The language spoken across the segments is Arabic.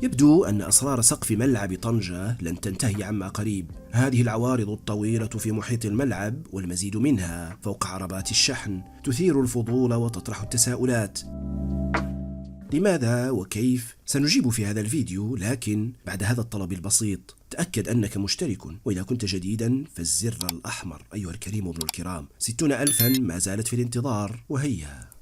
يبدو أن أسرار سقف ملعب طنجة لن تنتهي عما قريب. هذه العوارض الطويلة في محيط الملعب والمزيد منها فوق عربات الشحن تثير الفضول وتطرح التساؤلات. لماذا وكيف؟ سنجيب في هذا الفيديو، لكن بعد هذا الطلب البسيط: تأكد أنك مشترك، وإذا كنت جديدا فالزر الأحمر. أيها الكريم ابن الكرام، 60,000 ما زالت في الانتظار، وهيا.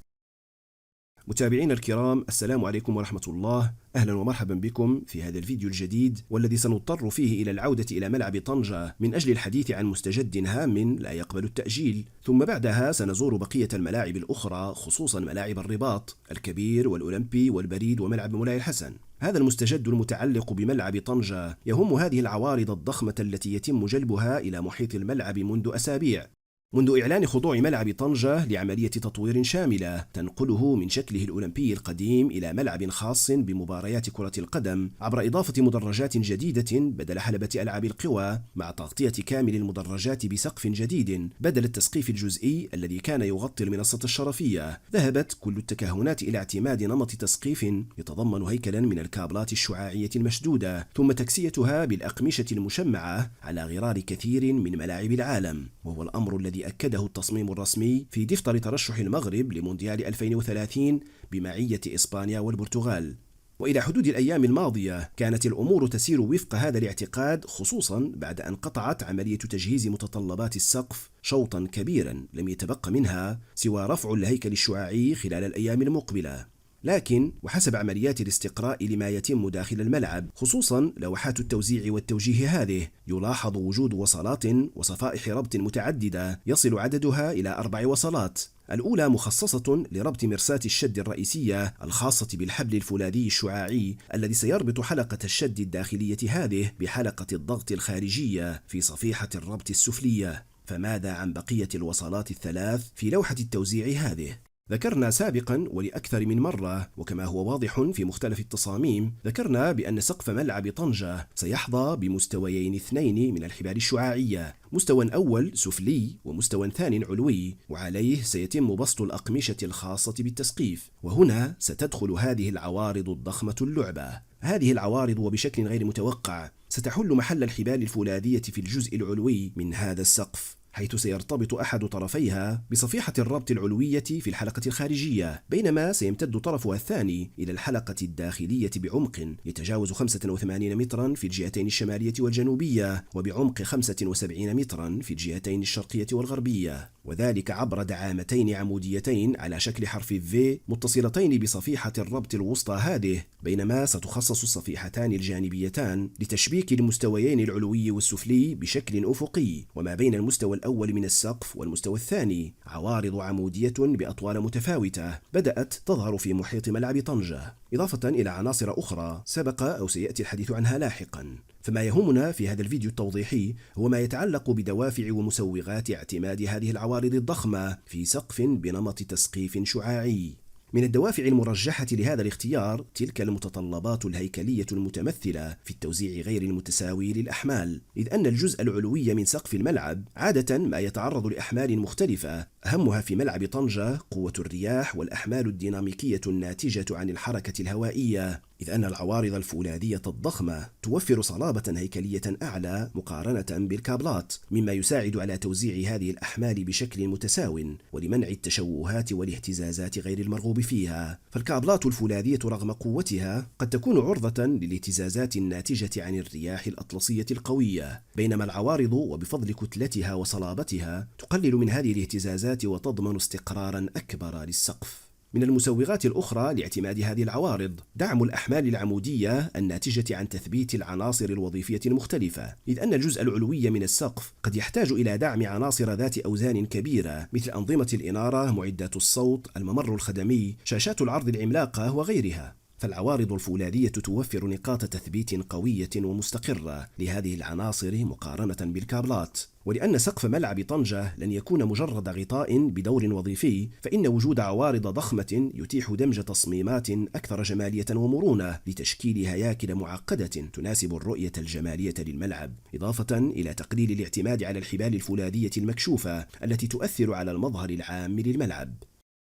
متابعينا الكرام، السلام عليكم ورحمة الله. أهلا ومرحبا بكم في هذا الفيديو الجديد، والذي سنضطر فيه إلى العودة إلى ملعب طنجة من أجل الحديث عن مستجد هام لا يقبل التأجيل. ثم بعدها سنزور بقية الملاعب الأخرى، خصوصا ملاعب الرباط الكبير والأولمبي والبريد وملعب مولاي الحسن. هذا المستجد المتعلق بملعب طنجة يهم هذه العوارض الضخمة التي يتم جلبها إلى محيط الملعب منذ أسابيع، منذ إعلان خضوع ملعب طنجة لعملية تطوير شاملة تنقله من شكله الأولمبي القديم إلى ملعب خاص بمباريات كرة القدم عبر إضافة مدرجات جديدة بدل حلبة ألعاب القوى، مع تغطية كامل المدرجات بسقف جديد بدل التسقيف الجزئي الذي كان يغطي المنصة الشرفية. ذهبت كل التكهنات إلى اعتماد نمط تسقيف يتضمن هيكلا من الكابلات الشعاعية المشدودة، ثم تكسيتها بالأقمشة المشمعة على غرار كثير من ملاعب العالم، وهو الأمر الذي أكده التصميم الرسمي في دفتر ترشح المغرب لمونديال 2030 بمعية إسبانيا والبرتغال. وإلى حدود الأيام الماضية كانت الأمور تسير وفق هذا الاعتقاد، خصوصا بعد أن قطعت عملية تجهيز متطلبات السقف شوطا كبيرا لم يتبق منها سوى رفع الهيكل الشعاعي خلال الأيام المقبلة. لكن وحسب عمليات الاستقراء لما يتم داخل الملعب، خصوصا لوحات التوزيع والتوجيه، هذه يلاحظ وجود وصلات وصفائح ربط متعددة يصل عددها إلى 4 وصلات. الأولى مخصصة لربط مرساة الشد الرئيسية الخاصة بالحبل الفولاذي الشعاعي الذي سيربط حلقة الشد الداخلية هذه بحلقة الضغط الخارجية في صفيحة الربط السفلية. فماذا عن بقية الوصلات الثلاث في لوحة التوزيع هذه؟ ذكرنا سابقا ولأكثر من مرة، وكما هو واضح في مختلف التصاميم، ذكرنا بأن سقف ملعب طنجة سيحظى بمستويين 2 من الحبال الشعاعية، مستوى أول سفلي ومستوى ثاني علوي، وعليه سيتم بسط الأقمشة الخاصة بالتسقيف. وهنا ستدخل هذه العوارض الضخمة اللعبة. هذه العوارض وبشكل غير متوقع ستحل محل الحبال الفولاذية في الجزء العلوي من هذا السقف، حيث سيرتبط أحد طرفيها بصفيحة الربط العلوية في الحلقة الخارجية، بينما سيمتد طرفها الثاني إلى الحلقة الداخلية بعمق يتجاوز 85 مترا في الجهتين الشمالية والجنوبية، وبعمق 75 مترا في الجهتين الشرقية والغربية، وذلك عبر دعامتين عموديتين على شكل حرف V متصلتين بصفيحة الربط الوسطى هذه، بينما ستخصص الصفيحتان الجانبيتان لتشبيك المستويين العلوي والسفلي بشكل أفقي. وما بين المستوى الأول من السقف والمستوى الثاني عوارض عمودية بأطوال متفاوتة بدأت تظهر في محيط ملعب طنجة، إضافة إلى عناصر أخرى سبق أو سيأتي الحديث عنها لاحقا. فما يهمنا في هذا الفيديو التوضيحي هو ما يتعلق بدوافع ومسوغات اعتماد هذه العوارض الضخمة في سقف بنمط تسقيف شعاعي. من الدوافع المرجحة لهذا الاختيار تلك المتطلبات الهيكلية المتمثلة في التوزيع غير المتساوي للأحمال، إذ أن الجزء العلوي من سقف الملعب عادة ما يتعرض لأحمال مختلفة، أهمها في ملعب طنجة قوة الرياح والأحمال الديناميكية الناتجة عن الحركة الهوائية، إذ أن العوارض الفولاذية الضخمة توفر صلابة هيكلية أعلى مقارنة بالكابلات، مما يساعد على توزيع هذه الأحمال بشكل متساو ولمنع التشوهات والاهتزازات غير المرغوب فيها. فالكابلات الفولاذية رغم قوتها قد تكون عرضة للاهتزازات الناتجة عن الرياح الأطلسية القوية، بينما العوارض وبفضل كتلتها وصلابتها تقلل من هذه الاهتزازات وتضمن استقرارا أكبر للسقف. من المسوغات الأخرى لاعتماد هذه العوارض دعم الأحمال العمودية الناتجة عن تثبيت العناصر الوظيفية المختلفة، إذ أن الجزء العلوي من السقف قد يحتاج إلى دعم عناصر ذات أوزان كبيرة مثل أنظمة الإنارة، معدات الصوت، الممر الخدمي، شاشات العرض العملاقة وغيرها. فالعوارض الفولاذية توفر نقاط تثبيت قوية ومستقرة لهذه العناصر مقارنة بالكابلات. ولأن سقف ملعب طنجة لن يكون مجرد غطاء بدور وظيفي، فإن وجود عوارض ضخمة يتيح دمج تصميمات أكثر جمالية ومرونة لتشكيل هياكل معقدة تناسب الرؤية الجمالية للملعب، إضافة إلى تقليل الاعتماد على الحبال الفولاذية المكشوفة التي تؤثر على المظهر العام للملعب.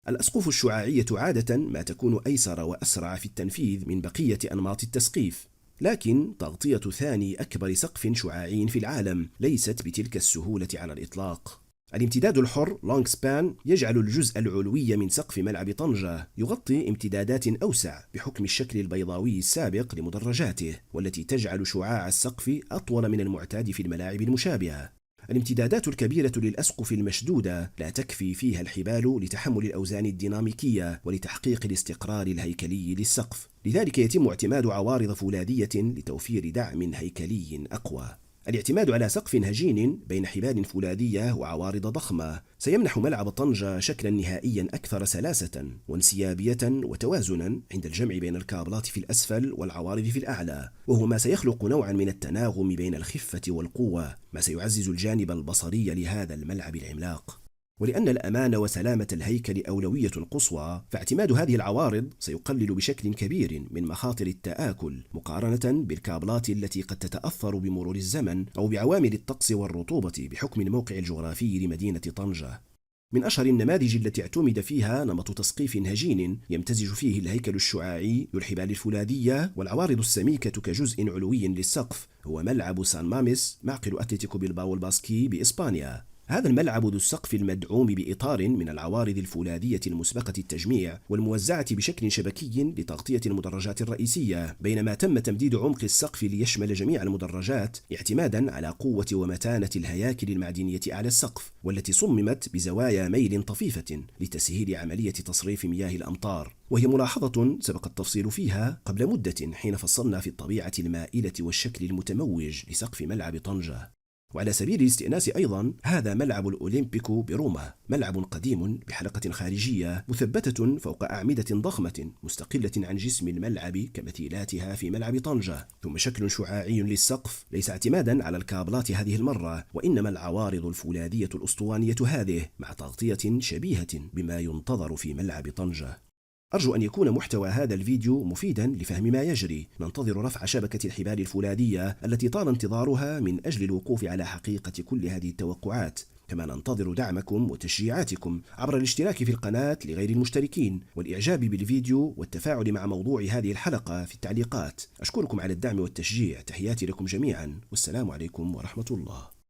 الأسقف الشعاعية عادة ما تكون أيسر وأسرع في التنفيذ من بقية أنماط التسقيف، لكن تغطية ثاني أكبر سقف شعاعي في العالم ليست بتلك السهولة على الإطلاق. الامتداد الحر لونج سبان يجعل الجزء العلوي من سقف ملعب طنجة يغطي امتدادات أوسع بحكم الشكل البيضاوي السابق لمدرجاته، والتي تجعل شعاع السقف أطول من المعتاد في الملاعب المشابهة. الامتدادات الكبيرة للأسقف المشدودة لا تكفي فيها الحبال لتحمل الأوزان الديناميكية ولتحقيق الاستقرار الهيكلي للسقف، لذلك يتم اعتماد عوارض فولاذية لتوفير دعم هيكلي أقوى. الاعتماد على سقف هجين بين حبال فولاذية وعوارض ضخمة سيمنح ملعب طنجة شكلا نهائيا أكثر سلاسة وانسيابية وتوازنا عند الجمع بين الكابلات في الأسفل والعوارض في الأعلى، وهو ما سيخلق نوعا من التناغم بين الخفة والقوة، ما سيعزز الجانب البصري لهذا الملعب العملاق. ولأن الأمان وسلامة الهيكل أولوية قصوى، فاعتماد هذه العوارض سيقلل بشكل كبير من مخاطر التآكل مقارنة بالكابلات التي قد تتأثر بمرور الزمن أو بعوامل الطقس والرطوبة بحكم الموقع الجغرافي لمدينة طنجة. من أشهر النماذج التي اعتمد فيها نمط تسقيف هجين يمتزج فيه الهيكل الشعاعي بالحبال الفولاذية والعوارض السميكة كجزء علوي للسقف هو ملعب سان ماميس معقل أتلتيكو بلباو الباسكي بإسبانيا. هذا الملعب ذو السقف المدعوم بإطار من العوارض الفولاذية المسبقة التجميع والموزعة بشكل شبكي لتغطية المدرجات الرئيسية، بينما تم تمديد عمق السقف ليشمل جميع المدرجات اعتمادا على قوة ومتانة الهياكل المعدنية على السقف، والتي صممت بزوايا ميل طفيفة لتسهيل عملية تصريف مياه الأمطار، وهي ملاحظة سبق التفصيل فيها قبل مدة حين فصلنا في الطبيعة المائلة والشكل المتموج لسقف ملعب طنجة. وعلى سبيل الاستئناس أيضا، هذا ملعب الأولمبيكو بروما، ملعب قديم بحلقة خارجية مثبتة فوق أعمدة ضخمة مستقلة عن جسم الملعب كمثيلاتها في ملعب طنجة، ثم شكل شعاعي للسقف ليس اعتمادا على الكابلات هذه المرة، وإنما العوارض الفولاذية الأسطوانية هذه مع تغطية شبيهة بما ينتظر في ملعب طنجة. أرجو أن يكون محتوى هذا الفيديو مفيدا لفهم ما يجري. ننتظر رفع شبكة الحبال الفولاذية التي طال انتظارها من أجل الوقوف على حقيقة كل هذه التوقعات، كما ننتظر دعمكم وتشجيعاتكم عبر الاشتراك في القناة لغير المشتركين والإعجاب بالفيديو والتفاعل مع موضوع هذه الحلقة في التعليقات. أشكركم على الدعم والتشجيع. تحياتي لكم جميعا، والسلام عليكم ورحمة الله.